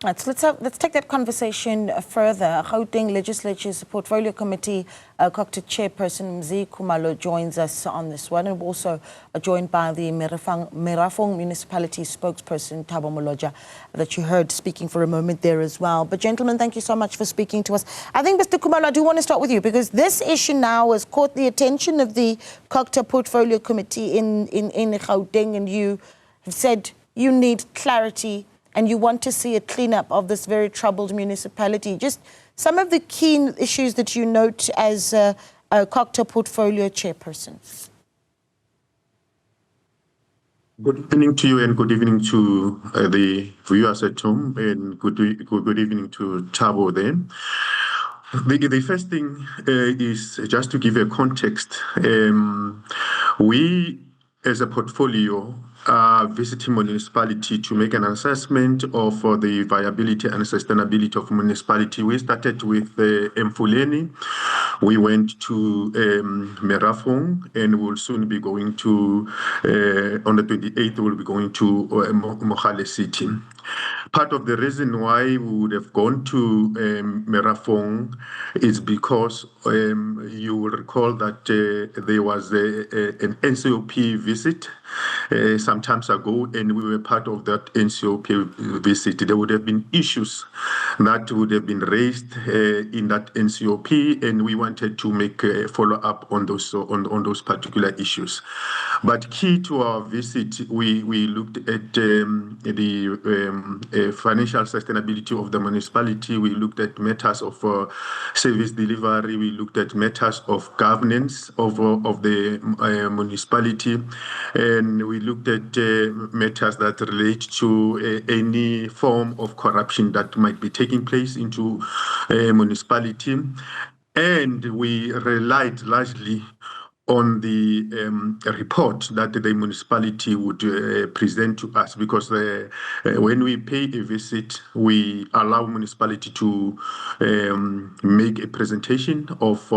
Let's take that conversation further. Gauteng Legislature's Portfolio Committee Cogta Chairperson Khumalo joins us on this one, and we're also joined by the Merafong Municipality spokesperson Thabo Moloja, that you heard speaking for a moment there as well. But gentlemen, thank you so much for speaking to us. I think, Mr. Khumalo, I do want to start with you, because this issue now has caught the attention of the Cogta Portfolio Committee in Gauteng, and you have said you need clarity and you want to see a cleanup of this very troubled municipality. Just some of the key issues that you note as a Cogta portfolio chairperson. Good evening to you, and good evening to the viewers at home, and good evening to Thabo there. The first thing is just to give a context. We, as a portfolio, visiting municipality to make an assessment of the viability and sustainability of municipality. We started with Mfuleni. We went to Merafong, and we'll soon be going to, on the 28th, we'll be going to Mogale City. Part of the reason why we would have gone to Merafong is because you will recall that there was an NCOP visit some time ago, and we were part of that NCOP visit. There would have been issues that would have been raised in that NCOP, and we wanted to make a follow-up on those particular issues. But key to our visit, we looked at the financial sustainability of the municipality. We looked at matters of service delivery. We looked at matters of governance of the municipality, and we looked at matters that relate to any form of corruption that might be taking place into a municipality. And we relied largely on the report that the municipality would present to us, because when we pay a visit, we allow municipality to make a presentation of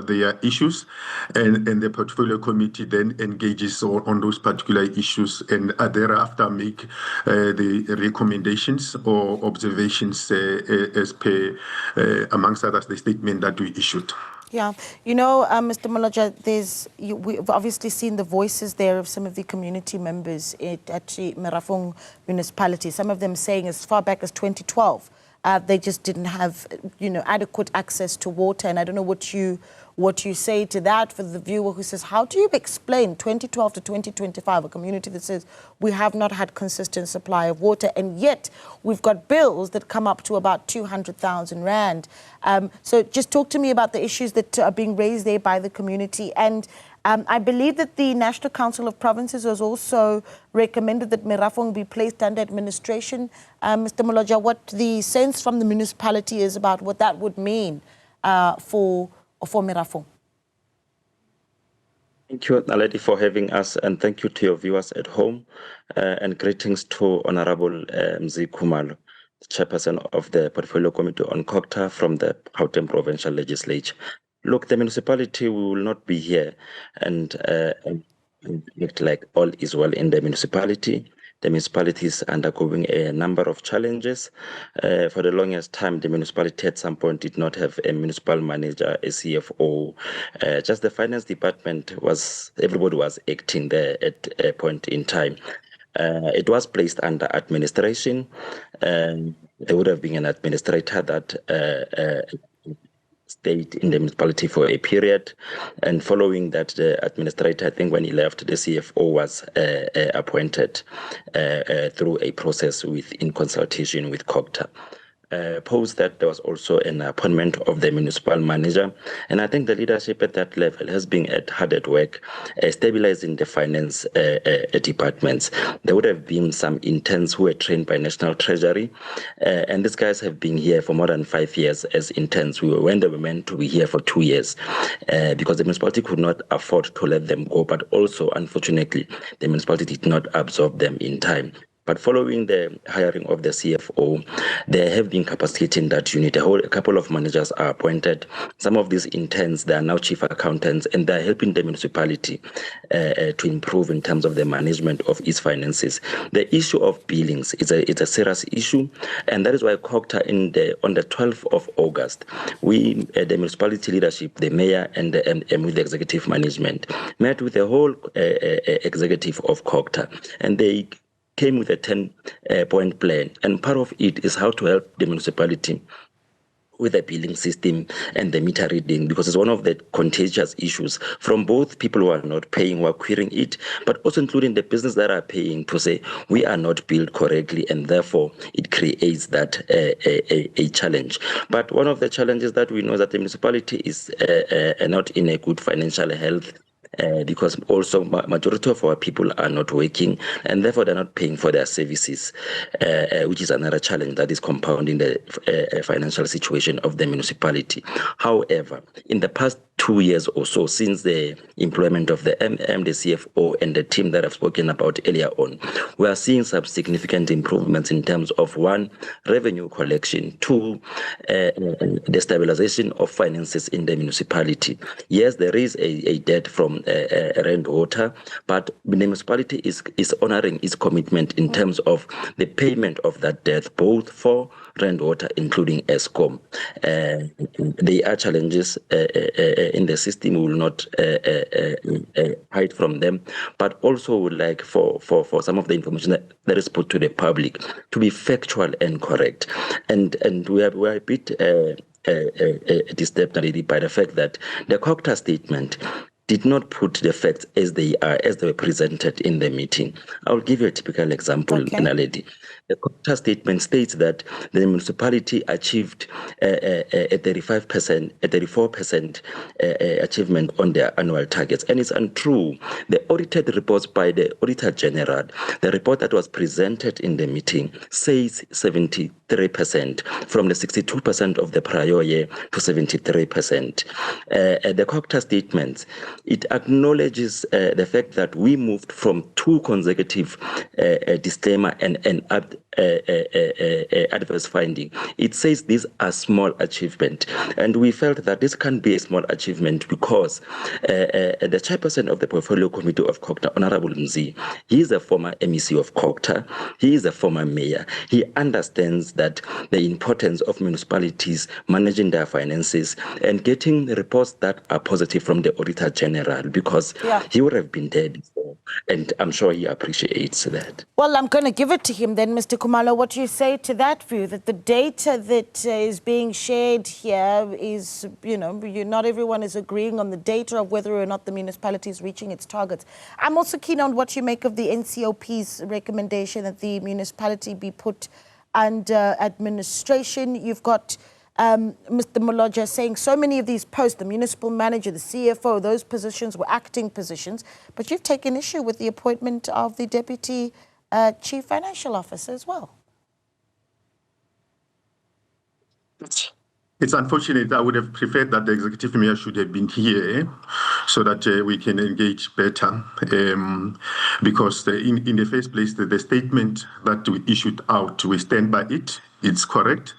their issues, and the portfolio committee then engages on those particular issues, and thereafter make the recommendations or observations as per, amongst others, the statement that we issued. Yeah, you know, Mr. Moloja, we've obviously seen the voices there of some of the community members at the Merafong Municipality. Some of them saying as far back as 2012, they just didn't have, adequate access to water. And I don't know what you say to that for the viewer who says, how do you explain 2012 to 2025, a community that says we have not had consistent supply of water, and yet we've got bills that come up to about 200,000 Rand. So just talk to me about the issues that are being raised there by the community. And I believe that the National Council of Provinces has also recommended that Merafong be placed under administration. Mr. Moloja, what the sense from the municipality is about what that would mean for Merafong. Thank you, Naledi, for having us, and thank you to your viewers at home, and greetings to Honorable Khumalo, Chairperson of the Portfolio Committee on Cogta from the Gauteng Provincial Legislature. Look, the municipality, we will not be here and look like all is well in the municipality. The municipality is undergoing a number of challenges. For the longest time, the municipality at some point did not have a municipal manager, a CFO. Just the finance department everybody was acting there at a point in time. It was placed under administration. There would have been an administrator that stayed in the municipality for a period, and following that, the administrator, I think when he left, the CFO was appointed through a process in consultation with Cogta. Post that, there was also an appointment of the municipal manager, and I think the leadership at that level has been hard at work stabilizing the finance departments. There would have been some interns who were trained by National Treasury, and these guys have been here for more than 5 years as interns. When they were meant to be here for 2 years, because the municipality could not afford to let them go, but also, unfortunately, the municipality did not absorb them in time. But following the hiring of the CFO, there have been capacity in that unit. A couple of managers are appointed. Some of these interns, they are now chief accountants, and they're helping the municipality to improve in terms of the management of its finances. The issue of billings is a serious issue, and that is why Cogta on the 12th of August, we, the municipality leadership, the mayor and with the executive management, met with the whole executive of Cogta, and they came with a 10-point plan, and part of it is how to help the municipality with the billing system and the meter reading, because it's one of the contagious issues from both people who are not paying, who are querying it, but also including the business that are paying to say we are not billed correctly, and therefore it creates that a challenge. But one of the challenges that we know is that the municipality is not in a good financial health, because also majority of our people are not working, and therefore they're not paying for their services, which is another challenge that is compounding the financial situation of the municipality. However, in the past 2 years or so, since the employment of the MM, the CFO, and the team that I've spoken about earlier on, we are seeing some significant improvements in terms of, one, revenue collection, two, the stabilization of finances in the municipality. Yes, there is a debt from rent water, but the municipality is honoring its commitment in terms of the payment of that debt, both for rent water, including ESCOM. There are challenges in the system. We will not hide from them, but also would like for some of the information that is put to the public to be factual and correct. And we are a bit disturbed already by the fact that the Cogta statement did not put the facts as they were presented in the meeting. I will give you a typical example, Naledi. The Cogta statement states that the municipality achieved a 34% achievement on their annual targets, and it's untrue. The audited reports by the Auditor General, the report that was presented in the meeting, says 73% from the 62% of the prior year to 73%. The Cogta statement, it acknowledges the fact that we moved from 2 consecutive disclaimer and adverse finding. It says these are small achievement, and we felt that this can be a small achievement because the chairperson of the portfolio committee of Cogta, Honorable Mzi, he is a former MEC of Cogta, he is a former mayor. He understands that the importance of municipalities managing their finances and getting the reports that are positive from the Auditor General, because he would have been there before, and I'm sure he appreciates that. Well, I'm going to give it to him then, Mr. Khumalo. What do you say to that view, that the data that is being shared here is, not everyone is agreeing on the data of whether or not the municipality is reaching its targets? I'm also keen on what you make of the NCOP's recommendation that the municipality be put under administration. You've got Mr. Moloja saying so many of these posts, the municipal manager, the CFO, those positions were acting positions, but you've taken issue with the appointment of the deputy chief financial officer as well. It's unfortunate. I would have preferred that the executive mayor should have been here so that we can engage better. Because in the first place, the statement that we issued out, we stand by it. It's correct.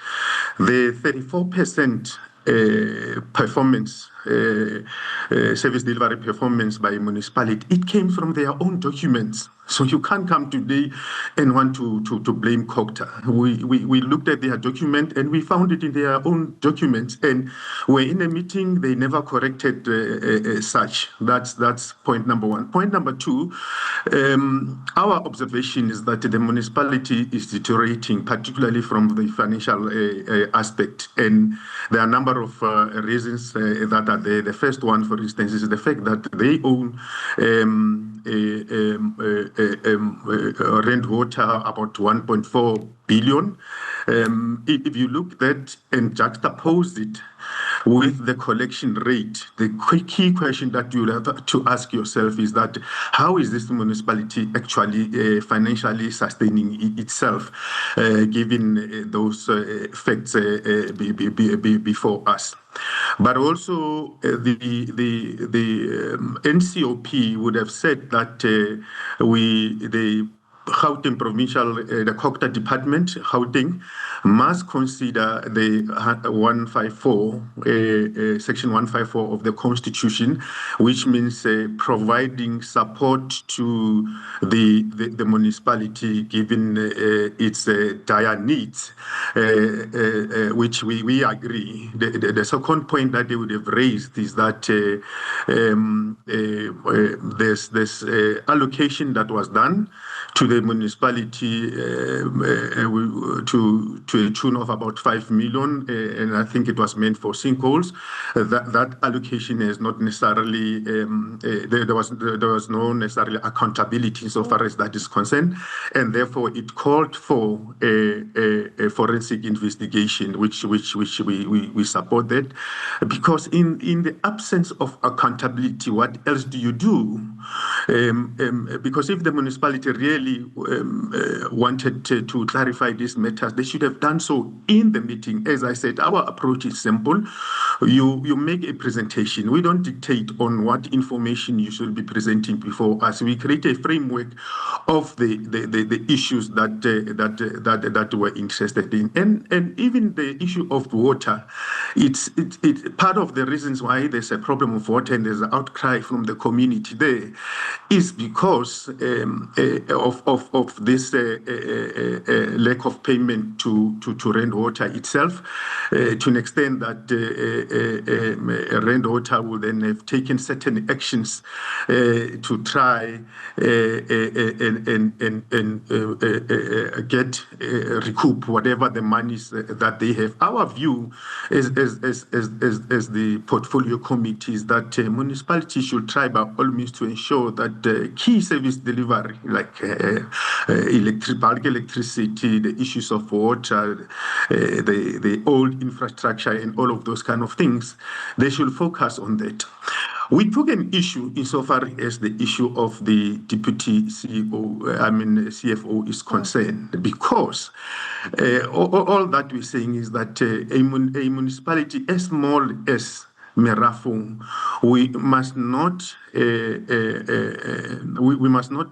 The 34% performance, service delivery performance by municipality, it came from their own documents. So you can't come today and want to blame Cogta. We looked at their document and we found it in their own documents, and we're in a meeting, they never corrected such. That's point number one. Point number two, our observation is that the municipality is deteriorating, particularly from the financial aspect, and there are a number of reasons that are there. The first one, for instance, is the fact that they own rent water about 1.4 billion. If you look at and juxtapose it with the collection rate, the key question that you have to ask yourself is that how is this municipality actually financially sustaining itself, given those facts before us? But also the NCOP would have said that Gauteng Provincial, the Cogta Department, Gauteng, must consider the 154, Section 154 of the Constitution, which means providing support to the municipality given its dire needs, which we agree. The second point that they would have raised is that there's this allocation that was done to the municipality to a tune of about 5 million, and I think it was meant for sinkholes. That allocation is not necessarily there was no necessarily accountability so far as that is concerned, and therefore it called for a forensic investigation, which we supported, because in the absence of accountability, what else do you do? Because if the municipality really wanted to clarify these matters, they should have done so in the meeting. As I said, our approach is simple. You make a presentation. We don't dictate on what information you should be presenting before us. We create a framework of the issues that we're interested in, and even the issue of water. It's part of the reasons why there's a problem of water and there's an outcry from the community there is because of this lack of payment to Rand Water itself, to an extent that Rand Water will then have taken certain actions to try and recoup whatever the monies that they have. Our view as the portfolio committee is that municipalities should try by all means to ensure that key service delivery, like bulk electricity, the issues of water, the old infrastructure, and all of those kind of things, they should focus on that. We took an issue insofar as the issue of the deputy CFO is concerned, because all that we're saying is that a municipality as small as Merafong, we must not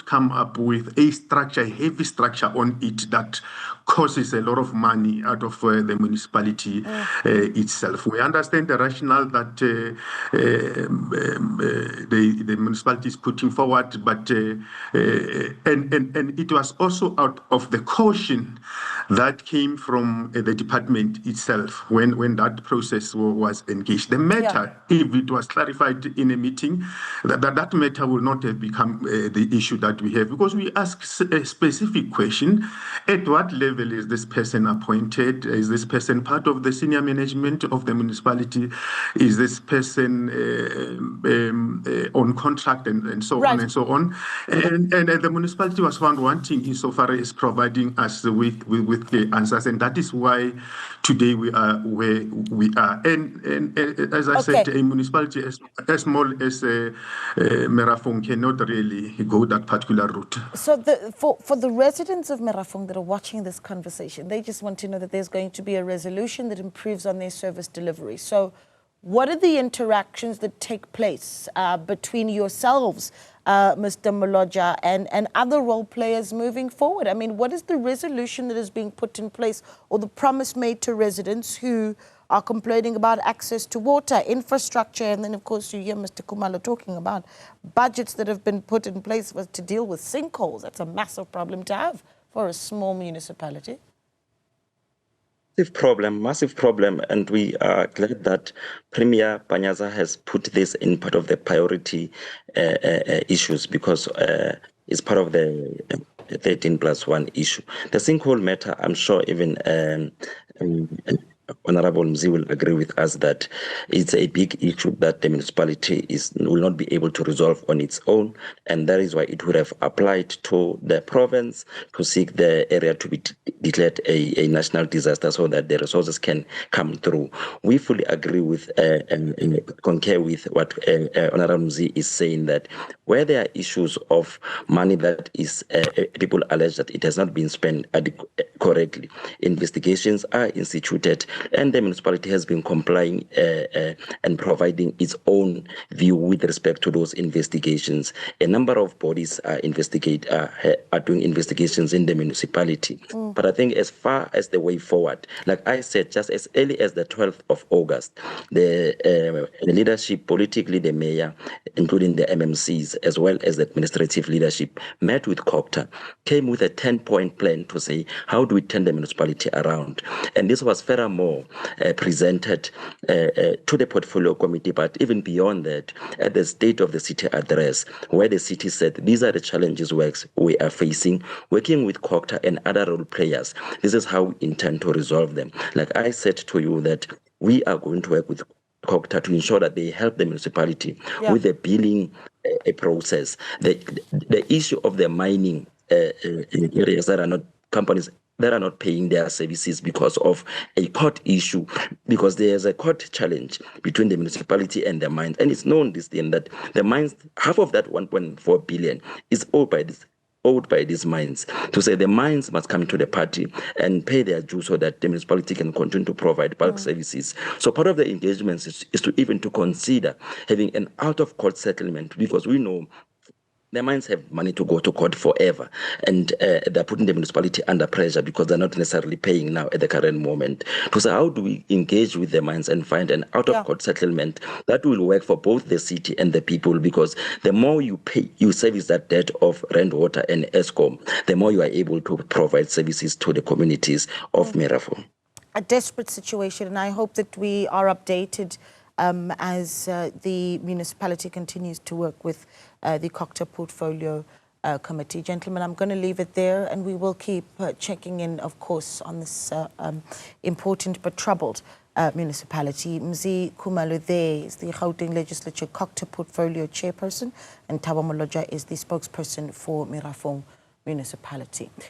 come up with a heavy structure on it that causes a lot of money out of the municipality itself. We understand the rationale that the municipality is putting forward, but and it was also out of the caution that came from the department itself when that process was engaged. The matter, if it was clarified in a meeting, that matter will not have become the issue that we have, because we ask a specific question: at what level is this person appointed? Is this person part of the senior management of the municipality? Is this person on contract and so on and so on? And the municipality was found wanting insofar as providing us with the answers, and that is why today we are where we are. And as I said, a municipality as small as Merafong cannot really go that particular route. So for the residents of Merafong that are watching this conversation, they just want to know that there's going to be a resolution that improves on their service delivery. So what are the interactions that take place between yourselves, Mr. Moloja, and other role players moving forward? I mean, what is the resolution that is being put in place, or the promise made to residents who are complaining about access to water, infrastructure, and then, of course, you hear Mr. Khumalo talking about budgets that have been put in place to deal with sinkholes. That's a massive problem to have for a small municipality. Massive problem, and we are glad that Premier Panyaza has put this in part of the priority issues, because it's part of the 13+1 issue. The sinkhole matter, I'm sure even Honorable Mzi will agree with us that it's a big issue that the municipality will not be able to resolve on its own, and that is why it would have applied to the province to seek the area to be declared a national disaster so that the resources can come through. We fully agree with and concur with what Honorable Mzi is saying, that where there are issues of money that is people allege that it has not been spent correctly, investigations are instituted and the municipality has been complying and providing its own view with respect to those investigations. A number of bodies are doing investigations in the municipality. But I think as far as the way forward, like I said, just as early as the 12th of August, the leadership, politically the mayor, including the MMCs, as well as the administrative leadership, met with Cogta, came with a 10-point plan to say, how do we turn the municipality around? And this was furthermore presented to the portfolio committee, but even beyond that, at the State of the City address, where the city said, these are the challenges we are facing, working with Cogta and other role players. This is how we intend to resolve them. Like I said to you, that we are going to work with Cogta to ensure that they help the municipality with the billing process. The issue of the mining areas that are not companies that are not paying their services because of a court issue, because there's a court challenge between the municipality and the mines. And it's known this thing that the mines, half of that 1.4 billion is owed by these mines, to say the mines must come to the party and pay their due so that the municipality can continue to provide bulk services. So part of the engagements is to even to consider having an out-of-court settlement, because we know the mines have money to go to court forever, and they're putting the municipality under pressure because they're not necessarily paying now at the current moment. To say, how do we engage with the mines and find an out-of-court settlement that will work for both the city and the people? Because the more you pay, you service that debt of rent, water, and ESCOM, the more you are able to provide services to the communities of Merafong. A desperate situation, and I hope that we are updated as the municipality continues to work with the Cogta Portfolio Committee. Gentlemen, I'm going to leave it there, and we will keep checking in, of course, on this important but troubled municipality. Mzi Khumalo there is the Gauteng Legislature Cogta Portfolio Chairperson, and Thabo Moloja is the spokesperson for Merafong Municipality.